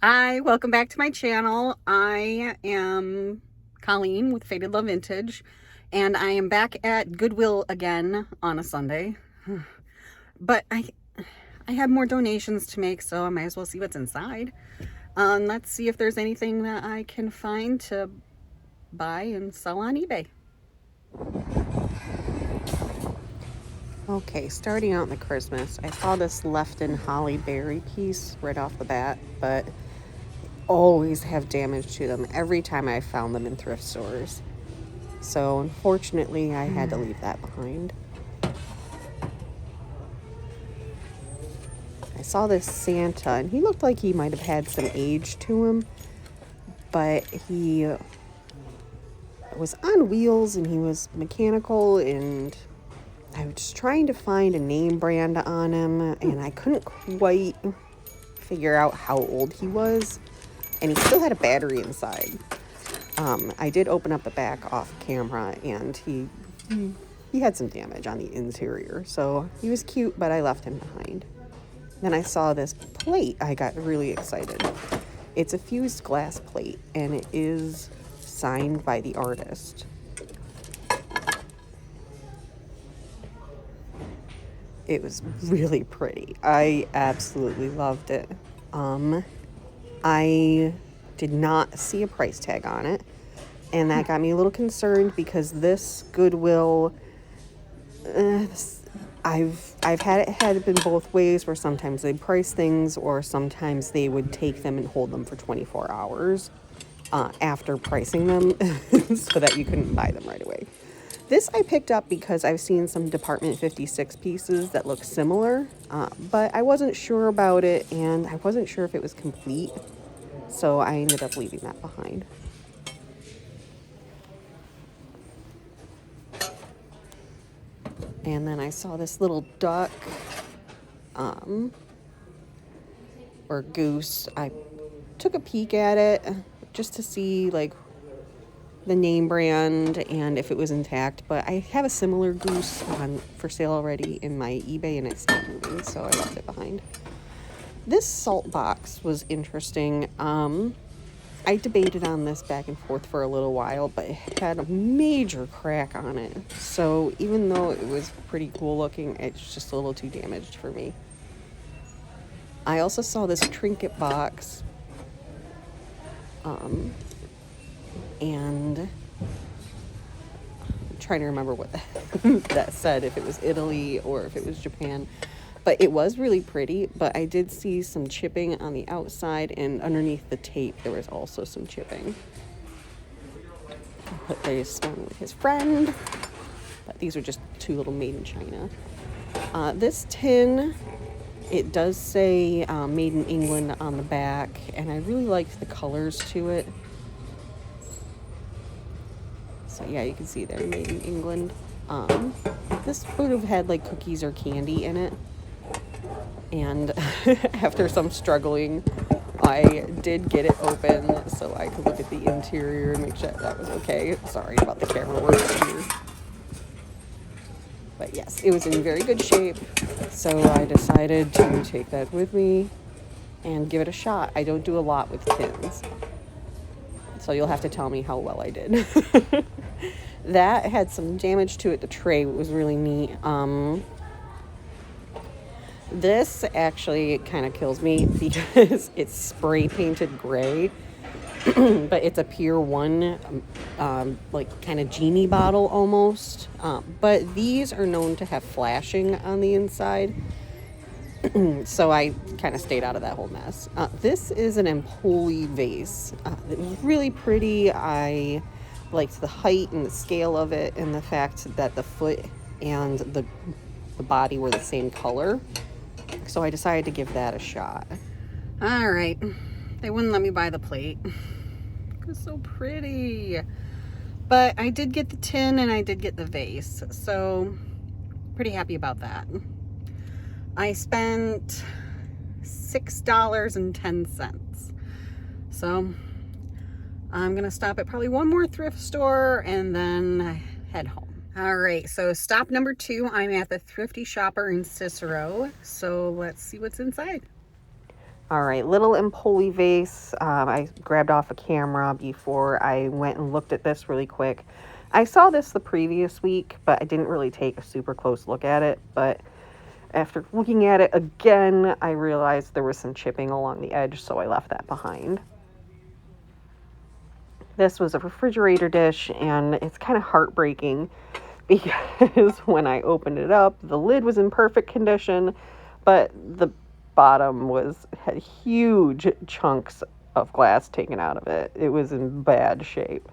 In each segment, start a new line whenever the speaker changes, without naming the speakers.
Hi, welcome back to my channel. I am Colleen with Faded Love Vintage, and I am back at Goodwill again on a Sunday. But I have more donations to make, so I might as well see what's inside. Let's see if there's anything that I can find to buy and sell on eBay. Okay, starting out in the Christmas, I saw this Lefton Holly Berry piece right off the bat, but always have damage to them every time I found them in thrift stores. So unfortunately, I had to leave that behind. I saw this Santa, and he looked like he might have had some age to him, but he was on wheels and he was mechanical, and I was trying to find a name brand on him, and I couldn't quite figure out how old he was, and he still had a battery inside. I did open up the back off camera, and he had some damage on the interior, so he was cute, but I left him behind. Then I saw this plate. I got really excited. It's a fused glass plate, and it is signed by the artist. It was really pretty. I absolutely loved it. I did not see a price tag on it, and that got me a little concerned because this Goodwill, I've had it been both ways, where sometimes they price things or sometimes they would take them and hold them for 24 hours after pricing them so that you couldn't buy them right away. This I picked up because I've seen some Department 56 pieces that look similar, but I wasn't sure about it, and I wasn't sure if it was complete, so I ended up leaving that behind. And then I saw this little duck, or goose. I took a peek at it just to see like the name brand and if it was intact, but I have a similar goose on for sale already in my eBay, and it's not moving, so I left it behind. This salt box was interesting. I debated on this back and forth for a little while, but it had a major crack on it. So even though it was pretty cool looking, it's just a little too damaged for me. I also saw this trinket box. And I'm trying to remember what that said, if it was Italy or if it was Japan. But it was really pretty, but I did see some chipping on the outside, and underneath the tape there was also some chipping. I put this one with his friend, but these are just two little made in China. This tin, it does say made in England on the back, and I really liked the colors to it. So yeah, you can see there, made in England. This would have had like cookies or candy in it. And after some struggling, I did get it open so I could look at the interior and make sure that was okay. Sorry about the camera work here. But yes, it was in very good shape. So I decided to take that with me and give it a shot. I don't do a lot with tins, so you'll have to tell me how well I did. That had some damage to it. The tray was really neat. This actually kind of kills me because it's spray painted gray, but it's a Pier 1, like kind of genie bottle almost. But these are known to have flashing on the inside, so I kind of stayed out of that whole mess. This is an Empoli vase. It was really pretty. I liked the height and the scale of it, and the fact that the foot and the body were the same color. So I decided to give that a shot. All right. They wouldn't let me buy the plate. It was so pretty. But I did get the tin and I did get the vase. So pretty happy about that. I spent $6.10. So I'm going to stop at probably one more thrift store and then head home. All right, so stop number 2, I'm at the Thrifty Shopper in Cicero. So let's see what's inside. All right, little Empoli vase. I grabbed off a camera before I went and looked at this really quick. I saw this the previous week, but I didn't really take a super close look at it. But after looking at it again, I realized there was some chipping along the edge, so I left that behind. This was a refrigerator dish, and it's kind of heartbreaking because when I opened it up, the lid was in perfect condition, but the bottom had huge chunks of glass taken out of it. It was in bad shape.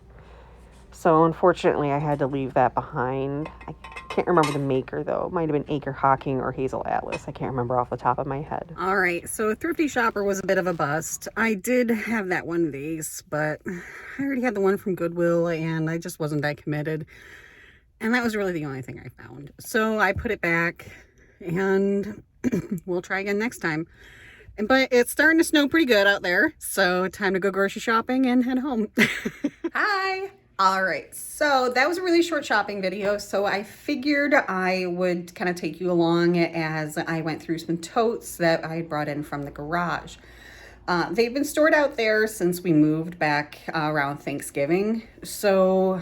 So unfortunately, I had to leave that behind. I can't remember the maker though. It might have been Acre Hocking or Hazel Atlas. I can't remember off the top of my head. All right, so Thrifty Shopper was a bit of a bust. I did have that one vase, but I already had the one from Goodwill and I just wasn't that committed. And that was really the only thing I found. So I put it back and we'll try again next time. But it's starting to snow pretty good out there. So time to go grocery shopping and head home. Hi. All right. So that was a really short shopping video. So I figured I would kind of take you along as I went through some totes that I brought in from the garage. They've been stored out there since we moved back around Thanksgiving. So,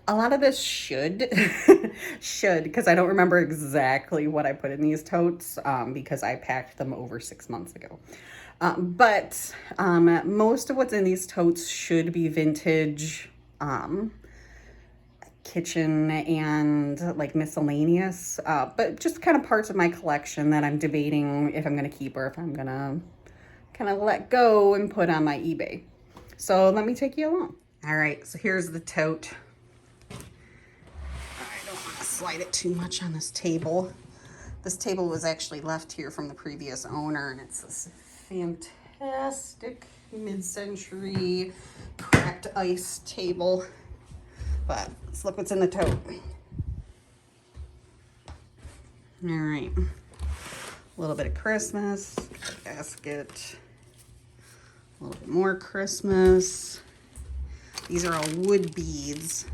a lot of this should, because I don't remember exactly what I put in these totes because I packed them over 6 months ago. But most of what's in these totes should be vintage kitchen and like miscellaneous, but just kind of parts of my collection that I'm debating if I'm going to keep or if I'm going to kind of let go and put on my eBay. So let me take you along. All right, so here's the tote. Slide it too much on this table. This table was actually left here from the previous owner, and it's this fantastic mid-century cracked ice table. But let's look what's in the tote. All right, a little bit of Christmas, basket, a little bit more Christmas. These are all wood beads.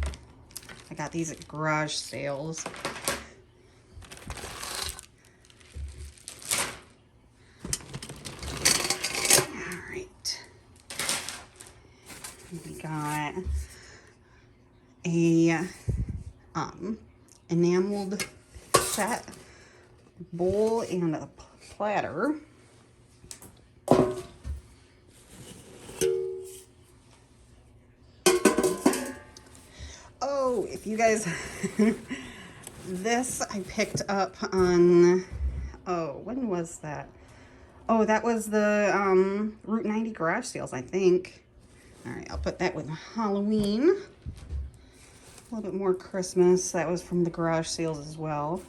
I got these at garage sales. All right. We got a enameled set bowl and a platter. Oh, if you guys, this I picked up on, oh, when was that? Oh, that was the Route 90 garage sales, I think. All right, I'll put that with Halloween. A little bit more Christmas. That was from the garage sales as well.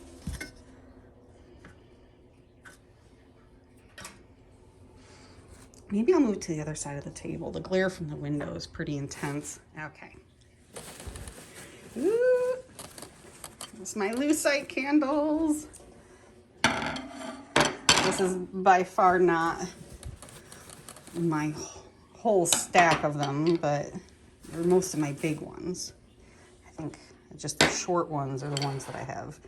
Maybe I'll move to the other side of the table. The glare from the window is pretty intense. Okay. Ooh, that's my lucite candles. This is by far not my whole stack of them, but they're most of my big ones. I think just the short ones are the ones that I have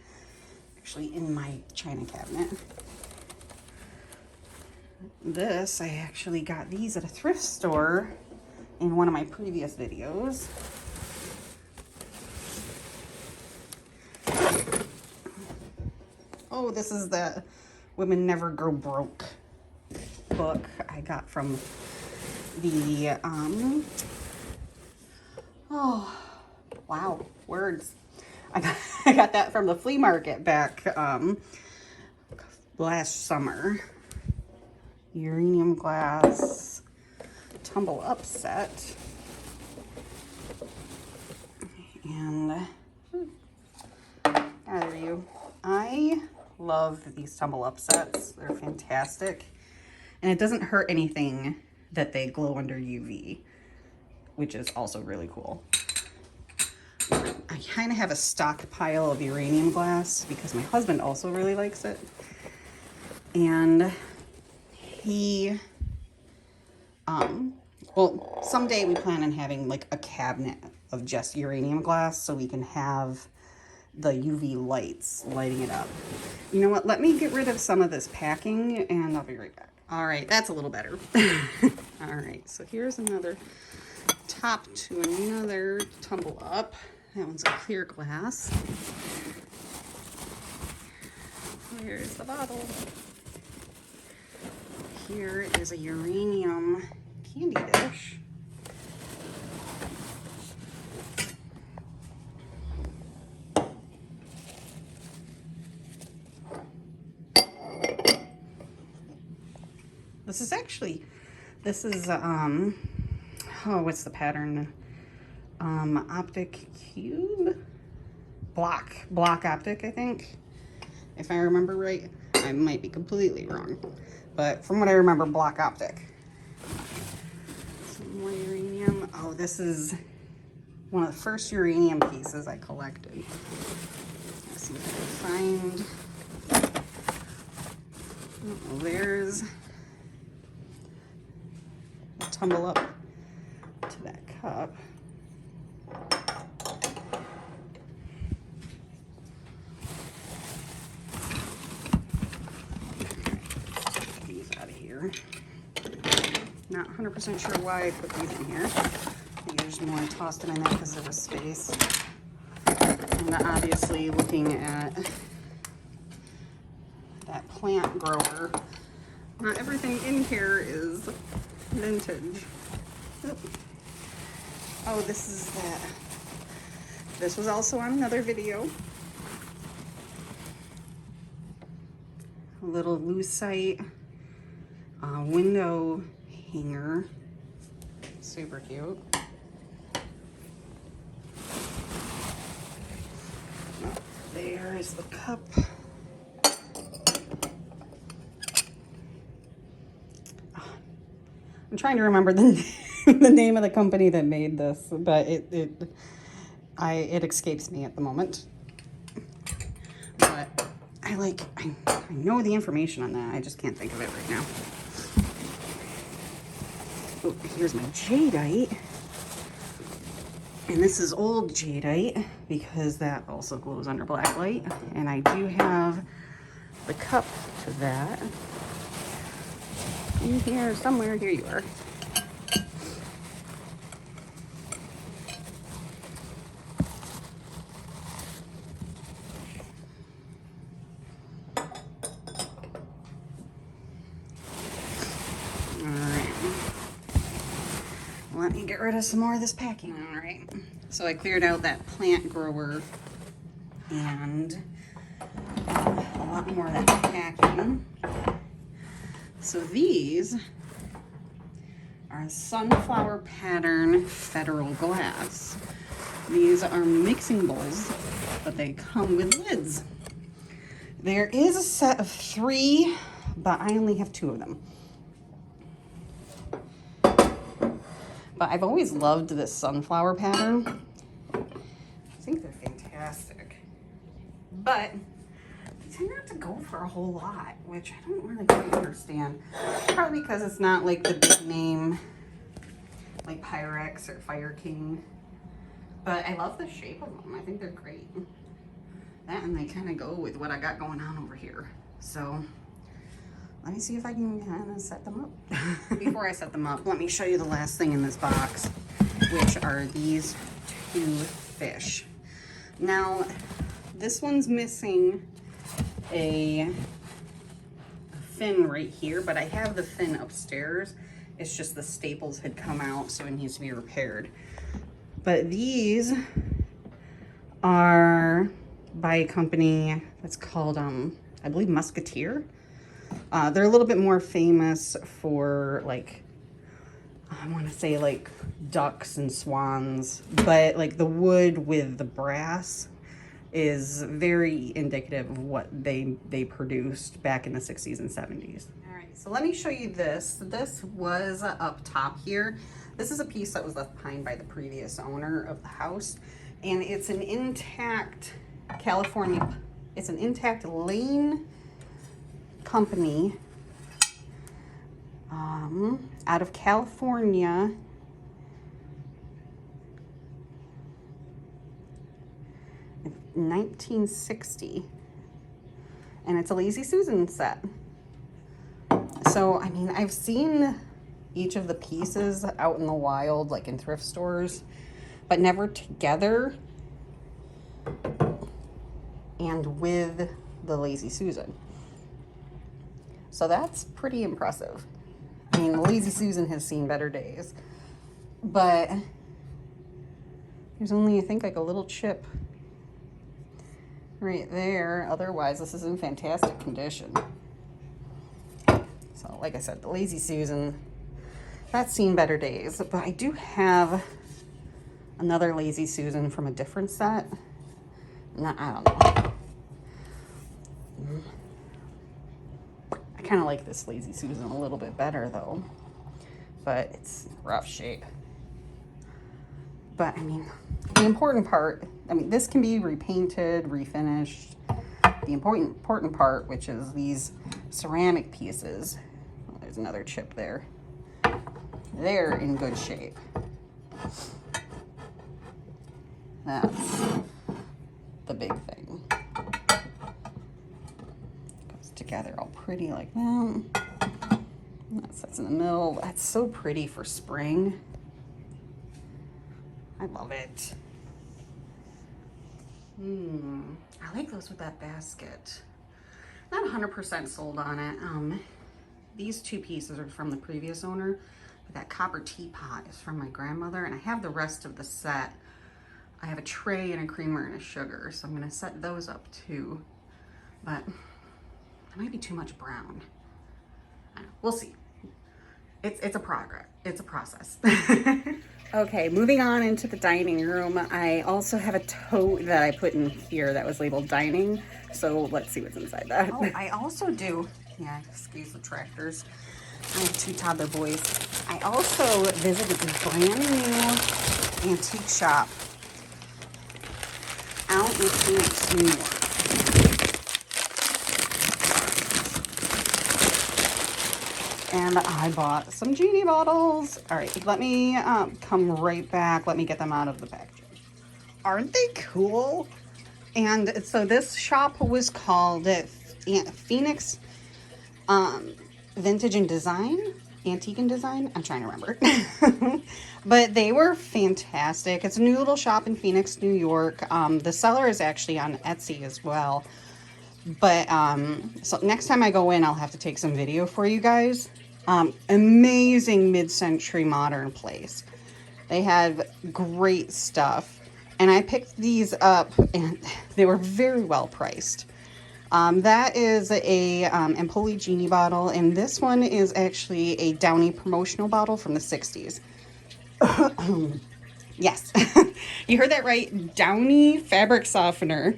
actually in my china cabinet. This, I actually got these at a thrift store in one of my previous videos. Oh, this is the Women Never Go Broke book I got from the, oh, wow, words. I got that from the flea market back last summer. Uranium glass tumble up set. And there you. I love these tumble up sets. They're fantastic. And it doesn't hurt anything that they glow under UV, which is also really cool. I kind of have a stockpile of uranium glass because my husband also really likes it. And he, well, someday we plan on having like a cabinet of just uranium glass so we can have the UV lights lighting it up. You know what? Let me get rid of some of this packing and I'll be right back. All right, that's a little better. All right, so here's another top to another tumble up. That one's a clear glass. Here's the bottle. Here is a uranium candy dish. This is oh, what's the pattern? Optic cube? Block optic, I think. If I remember right. I might be completely wrong. But from what I remember, block optic. Some more uranium. Oh, this is one of the first uranium pieces I collected. Let's see if I can find. Oh, there's a tumble up to that cup. Get these out of here. Not 100% sure why I put these in here. I think I just more tossed them in there because there was space. And obviously looking at that plant grower, not everything in here is vintage. Oop. Oh, this is that. This was also on another video. A little lucite window hanger. Super cute. There is the cup. I'm trying to remember the name of the company that made this, but it escapes me at the moment. But I know the information on that. I just can't think of it right now. Oh, here's my jadeite. And this is old jadeite because that also glows under black light. And I do have the cup to that. In here somewhere. Here you are. Let me get rid of some more of this packing. All right, so I cleared out that plant grower and a lot more of that packing. So these are sunflower pattern federal glass. These are mixing bowls, but they come with lids. There is a set of 3, but I only have 2 of them. But I've always loved this sunflower pattern. I think they're fantastic. But they tend not to go for a whole lot, which I don't really quite understand. Probably because it's not like the big name, like Pyrex or Fire King. But I love the shape of them. I think they're great. That and they kind of go with what I got going on over here. So let me see if I can kind of set them up. Before I set them up, let me show you the last thing in this box, which are these 2 fish. Now, this one's missing a fin right here, but I have the fin upstairs. It's just the staples had come out, so it needs to be repaired. But these are by a company that's called, I believe, Musketeer. They're a little bit more famous for, like, I want to say like ducks and swans, but like the wood with the brass is very indicative of what they produced back in the 60s and 70s. All right, so let me show you this. This was up top here. This is a piece that was left behind by the previous owner of the house, and it's an intact California, it's an intact Lane company out of California. In 1960, and it's a Lazy Susan set. So, I mean, I've seen each of the pieces out in the wild, like in thrift stores, but never together and with the Lazy Susan. So that's pretty impressive. I mean, the Lazy Susan has seen better days, but there's only, I think, like a little chip right there. Otherwise, this is in fantastic condition. So, like I said, the Lazy Susan, that's seen better days. But I do have another Lazy Susan from a different set. No, I don't know. I kind of like this Lazy Susan a little bit better, though. But it's rough shape. But, I mean, the important part, I mean, this can be repainted, refinished. The important part, which is these ceramic pieces, oh, there's another chip there, they're in good shape. That's the big thing. Goes together all pretty like that. That sits in the middle. That's so pretty for spring. I love it. I like those with that basket. Not 100% sold on it. These two pieces are from the previous owner, but that copper teapot is from my grandmother, and I have the rest of the set. I have a tray and a creamer and a sugar, so I'm gonna set those up too. But that might be too much brown. I don't know. We'll see. It's a progress. It's a process. Okay, moving on into the dining room. I also have a tote that I put in here that was labeled dining. So let's see what's inside that. Oh, I also do, yeah, excuse the tractors. I have two toddler boys. I also visited this brand new antique shop out in Phoenix, New York. And I bought some genie bottles. All right, let me come right back. Let me get them out of the packaging. Aren't they cool? And so this shop was called Phoenix Vintage and Design, Antique and Design. I'm trying to remember. But they were fantastic. It's a new little shop in Phoenix, New York. The seller is actually on Etsy as well. But so next time I go in, I'll have to take some video for you guys. Amazing mid-century modern place. They have great stuff. And I picked these up and they were very well priced. That is a Empoli Genie bottle, and this one is actually a Downy promotional bottle from the 60s. Yes, you heard that right. Downy fabric softener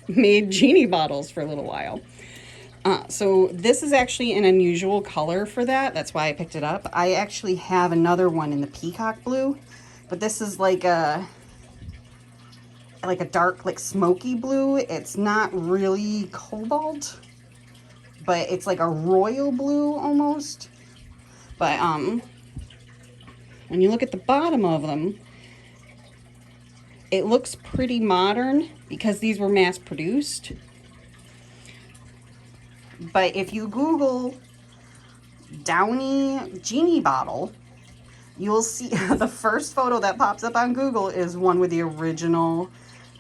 made genie bottles for a little while. So this is actually an unusual color for that. That's why I picked it up. I actually have another one in the peacock blue, but this is like a dark, like smoky blue. It's not really cobalt, but it's like a royal blue almost. But when you look at the bottom of them, it looks pretty modern because these were mass produced. But if you Google Downy Genie bottle, you'll see the first photo that pops up on Google is one with the original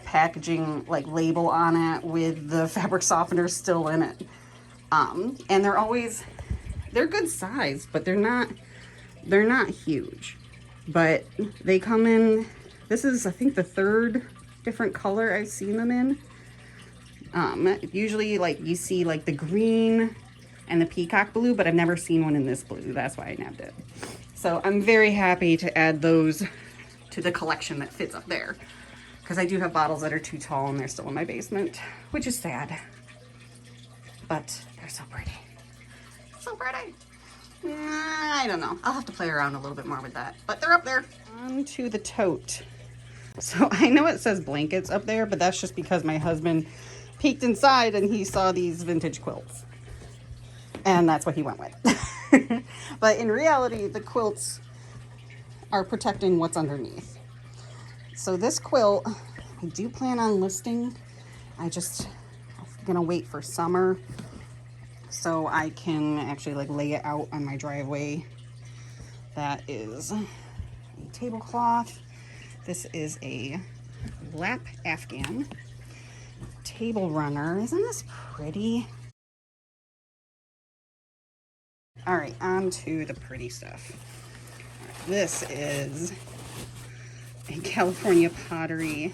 packaging, like label on it with the fabric softener still in it. And they're good size, but they're not huge. But they come in, this is I think the third different color I've seen them in. Usually like you see like the green and the peacock blue, but I've never seen one in this blue. That's why I nabbed it. So I'm very happy to add those to the collection that fits up there, because I do have bottles that are too tall and they're still in my basement, which is sad, but they're so pretty. So pretty. I don't know. I'll have to play around a little bit more with that, but they're up there. On to the tote. So I know it says blankets up there, but that's just because my husband peeked inside and he saw these vintage quilts. And that's what he went with. But in reality, the quilts are protecting what's underneath. So this quilt, I do plan on listing. I'm gonna wait for summer so I can actually like lay it out on my driveway. That is a tablecloth. This is a lap Afghan table runner. Isn't this pretty? All right, on to the pretty stuff. This is a California pottery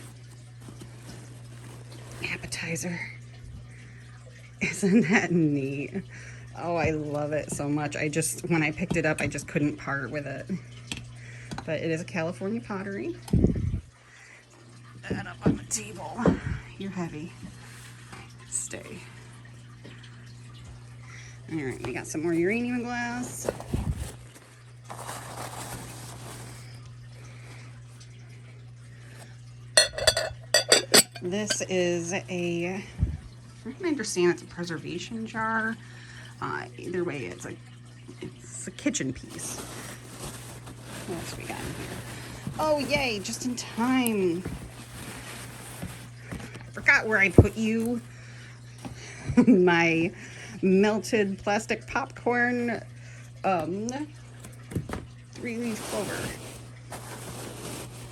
appetizer. Isn't that neat? Oh, I love it so much. When I picked it up, I just couldn't part with it. But it is a California pottery. That up on the table. You're heavy. Stay. All right, we got some more uranium glass. This is a, from what I understand, it's a preservation jar. Either way, it's a kitchen piece. What else we got in here? Oh, yay, just in time. I forgot where I put you. My melted plastic popcorn 3-leaf clover.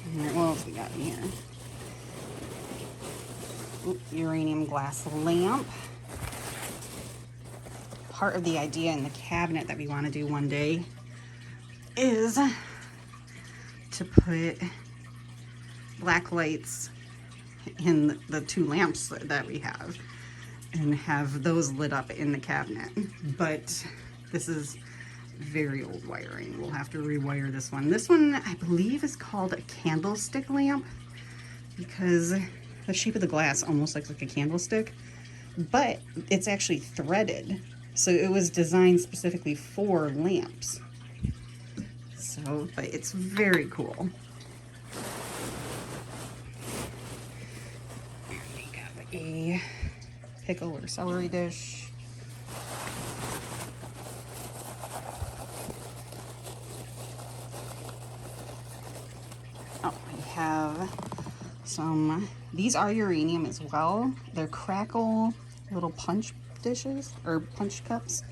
All right, what else we got in here? Uranium glass lamp. Part of the idea in the cabinet that we want to do one day is to put black lights in the 2 lamps that we have and have those lit up in the cabinet. But this is very old wiring. We'll have to rewire this one. This one, I believe, is called a candlestick lamp because the shape of the glass almost looks like a candlestick, but it's actually threaded. So it was designed specifically for lamps. So, but it's very cool. We got a pickle or celery dish. Oh, we have some, these are uranium as well. They're crackle little punch dishes or punch cups.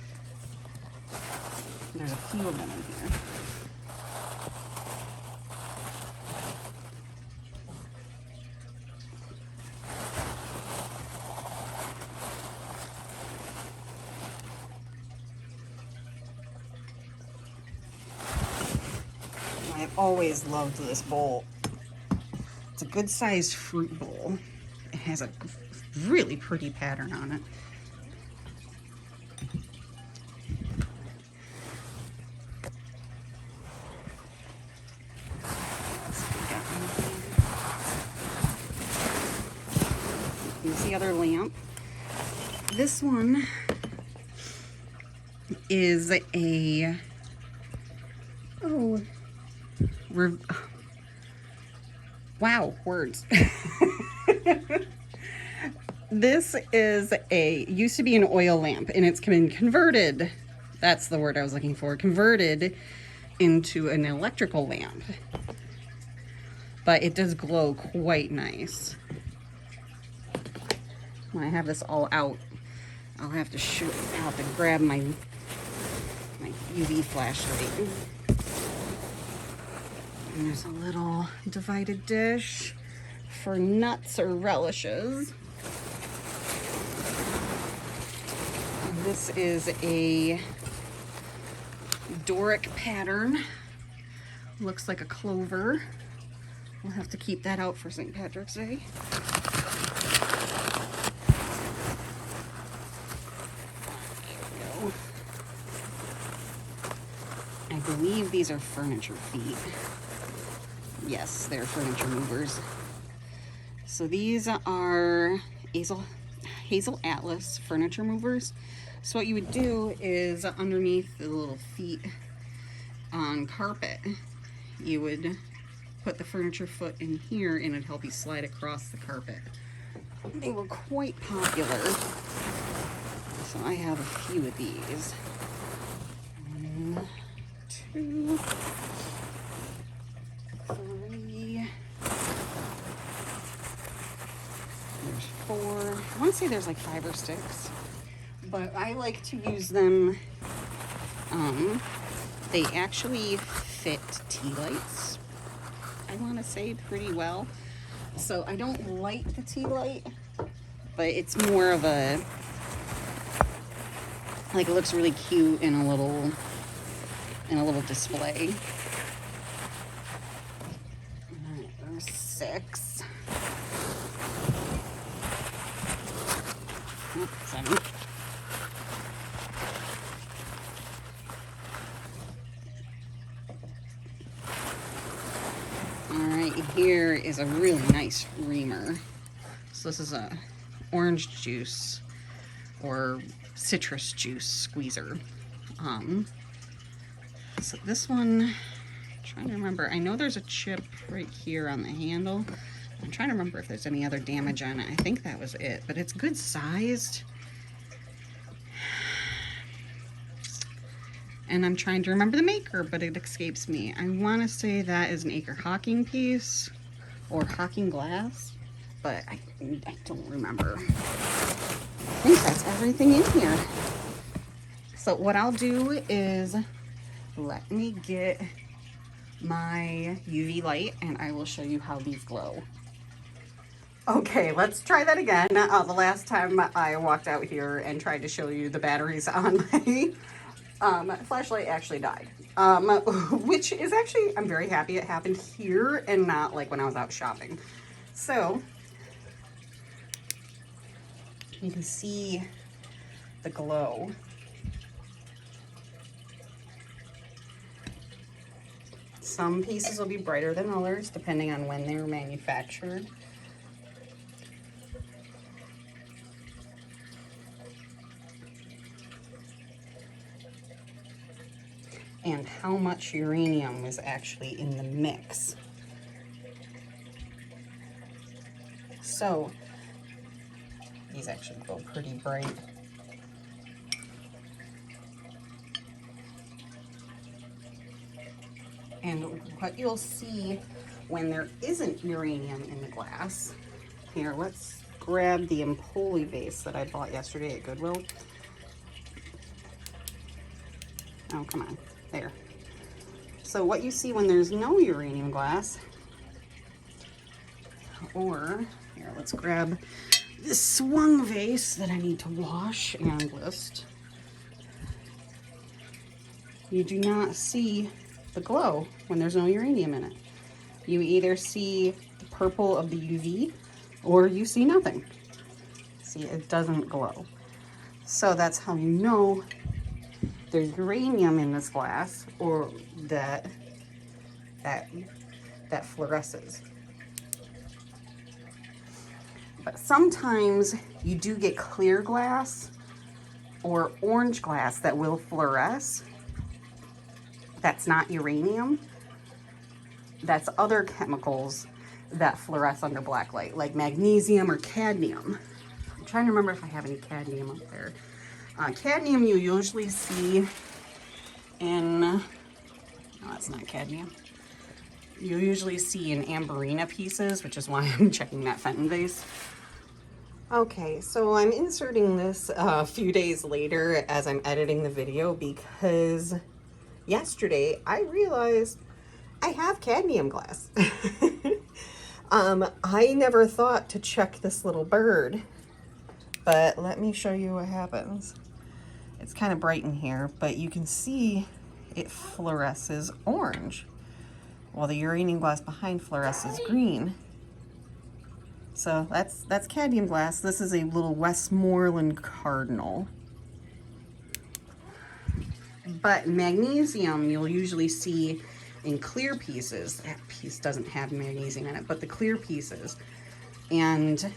There's a few of them in here. I've always loved this bowl. It's a good sized fruit bowl. It has a really pretty pattern on it. Here's the other lamp. This one is a, wow, words. This is used to be an oil lamp, and it's been converted, that's the word I was looking for, converted into an electrical lamp. But it does glow quite nice. When I have this all out, I'll have to grab my UV flashlight. And there's a little divided dish for nuts or relishes. And this is a Doric pattern. Looks like a clover. We'll have to keep that out for St. Patrick's Day. I believe these are furniture feet. Yes, they're furniture movers. So these are Hazel Atlas furniture movers. So what you would do is underneath the little feet on carpet, you would put the furniture foot in here and it'd help you slide across the carpet. They were quite popular. So I have a few of these. 1, 2, 3. There's 4. I want to say there's like 5 or 6. but I like to use them. They actually fit tea lights, I want to say, pretty well. So I don't like the tea light, but it's more of a, like, it looks really cute in a little display. All right, there's 6. Oh, 7. Here is a really nice reamer. So this is a orange juice or citrus juice squeezer. So this one, I'm trying to remember, I know there's a chip right here on the handle. I'm trying to remember if there's any other damage on it. I think that was it, but it's good sized. And I'm trying to remember the maker, but it escapes me. I want to say that is an Acre Hawking piece or Hawking glass, but I don't remember. I think that's everything in here. So what I'll do is let me get my UV light and I will show you how these glow. Okay, let's try that again. The last time I walked out here and tried to show you the batteries on my flashlight actually died, which is actually, I'm very happy it happened here and not like when I was out shopping. So you can see the glow. Some pieces will be brighter than others depending on when they were manufactured. And how much uranium is actually in the mix. So these actually glow pretty bright. And what you'll see when there isn't uranium in the glass, here, let's grab the Empoli vase that I bought yesterday at Goodwill. Oh, come on. There. So what you see when there's no uranium glass, or here, let's grab this swung vase that I need to wash and list. You do not see the glow when there's no uranium in it. You either see the purple of the UV or you see nothing. See, it doesn't glow. So that's how you know there's uranium in this glass, or that fluoresces. But sometimes you do get clear glass or orange glass that will fluoresce. That's not uranium. That's other chemicals that fluoresce under black light, like magnesium or cadmium. I'm trying to remember if I have any cadmium up there. Cadmium you usually see in, no, that's not cadmium. You usually see in Amberina pieces, which is why I'm checking that Fenton vase. Okay, so I'm inserting this a few days later as I'm editing the video because yesterday I realized I have cadmium glass. I never thought to check this little bird, but let me show you what happens. It's kind of bright in here, but you can see it fluoresces orange, while the uranium glass behind fluoresces green. So that's cadmium glass. This is a little Westmoreland cardinal. But magnesium you'll usually see in clear pieces. That piece doesn't have magnesium in it, but the clear pieces. And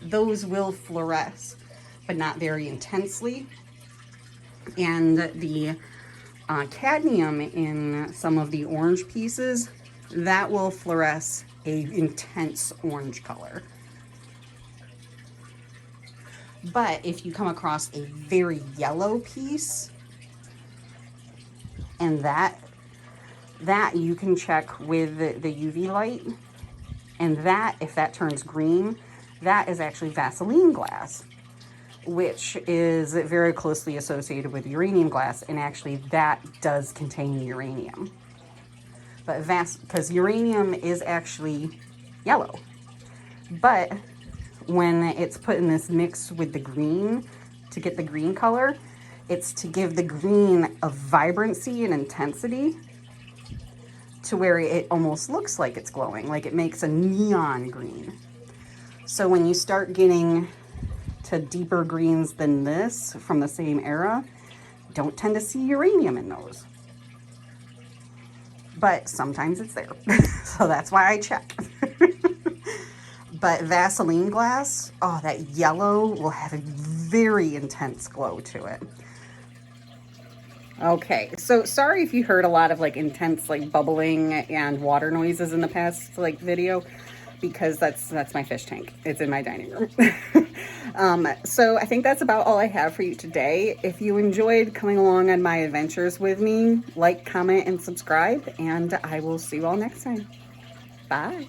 those will fluoresce, but not very intensely. And the cadmium in some of the orange pieces, that will fluoresce a intense orange color. But if you come across a very yellow piece, and that you can check with the UV light, and that, if that turns green, that is actually Vaseline glass. which is very closely associated with uranium glass, and actually that does contain uranium. But because uranium is actually yellow, but when it's put in this mix with the green to get the green color, it's to give the green a vibrancy and intensity to where it almost looks like it's glowing, like it makes a neon green. So when you start getting to deeper greens than this from the same era, don't tend to see uranium in those. But sometimes it's there. So that's why I check. But Vaseline glass, oh, that yellow will have a very intense glow to it. Okay, so sorry if you heard a lot of like intense like bubbling and water noises in the past like video, because that's my fish tank. It's in my dining room. So I think that's about all I have for you today. If you enjoyed coming along on my adventures with me, like, comment, and subscribe, and I will see you all next time. Bye.